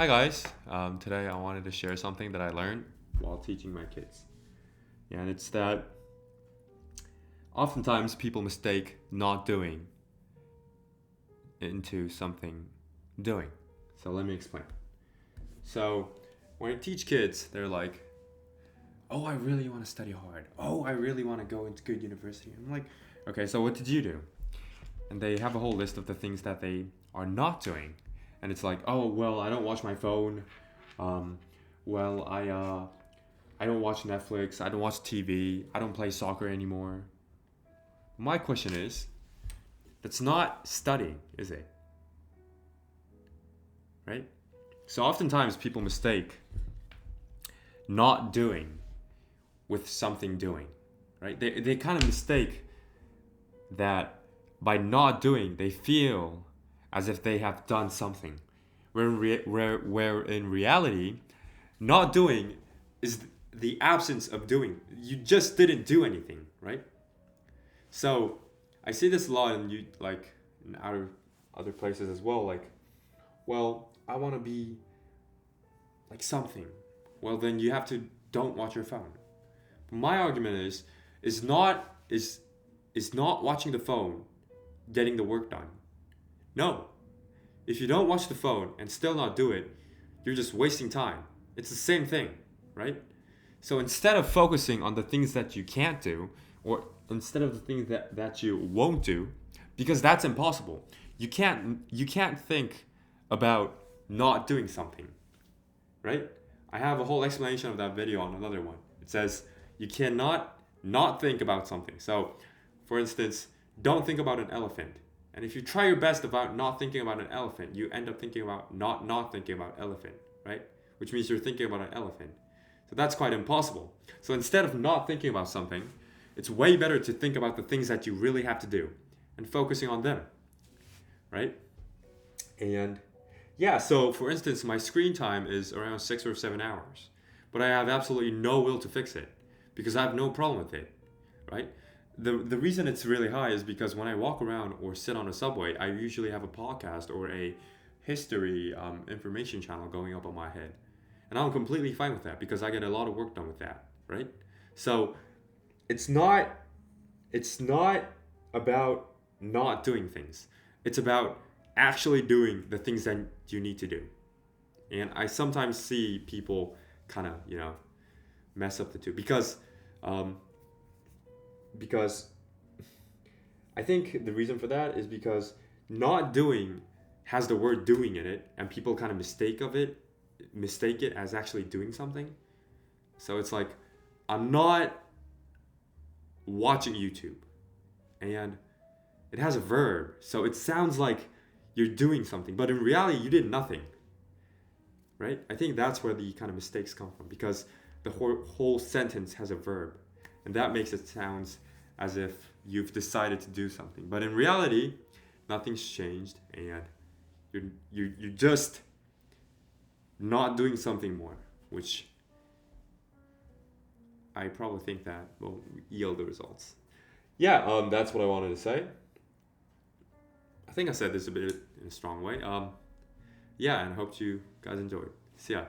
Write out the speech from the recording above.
Hi guys. Today I wanted to share something that I learned while teaching my kids. Yeah, and it's that oftentimes people mistake not doing into something doing. So let me explain. So when I teach kids, they're like, "Oh, I really want to study hard. Oh, I really want to go into good university." I'm like, "Okay, so what did you do?" And they have a whole list of the things that they are not doing. And it's like, "Oh, well, I don't watch my phone. Um, well, I don't watch Netflix. I don't watch TV. I don't play soccer anymore." My question is, that's not studying, is it? Right? So oftentimes people mistake not doing with something doing, right? They kind of mistake that by not doing, they feel as if they have done something. Where in reality, not doing is the absence of doing. You just didn't do anything, right? So I see this a lot in you like in other places as well. Like, well, I want to be like something. Well, then you have to don't watch your phone. My argument is not is not watching the phone getting the work done. No, if you don't watch the phone and still not do it, you're just wasting time. It's the same thing, right? So instead of focusing on the things that you can't do, or instead of the things that you won't do, because that's impossible. You can't think about not doing something, right? I have a whole explanation of that video on another one. It says you cannot not think about something. So, for instance, don't think about an elephant. And if you try your best about not thinking about an elephant, you end up thinking about not thinking about elephant, right? Which means you're thinking about an elephant. So that's quite impossible. So instead of not thinking about something, it's way better to think about the things that you really have to do and focusing on them, right? And yeah, so for instance, my screen time is around 6 or 7 hours, but I have absolutely no will to fix it because I have no problem with it, right? The reason it's really high is because when I walk around or sit on a subway, I usually have a podcast or a history information channel going up on my head. And I'm completely fine with that because I get a lot of work done with that, right? So it's not it's not about not doing things. It's about actually doing the things that you need to do. And I sometimes see people kind of, mess up the two um, because I think the reason for that is because not doing has the word doing in it and people kind of mistake it as actually doing something. So it's like I'm not watching YouTube and it has a verb. So it sounds like you're doing something, but in reality you did nothing, right? I think that's where the kind of mistakes come from because the whole sentence has a verb and that makes it sound as if you've decided to do something. But in reality, nothing's changed and you're just not doing something more, which I probably think that will yield the results. Yeah, that's what I wanted to say. I think I said this a bit in a strong way. Yeah, and I hope you guys enjoyed. See ya.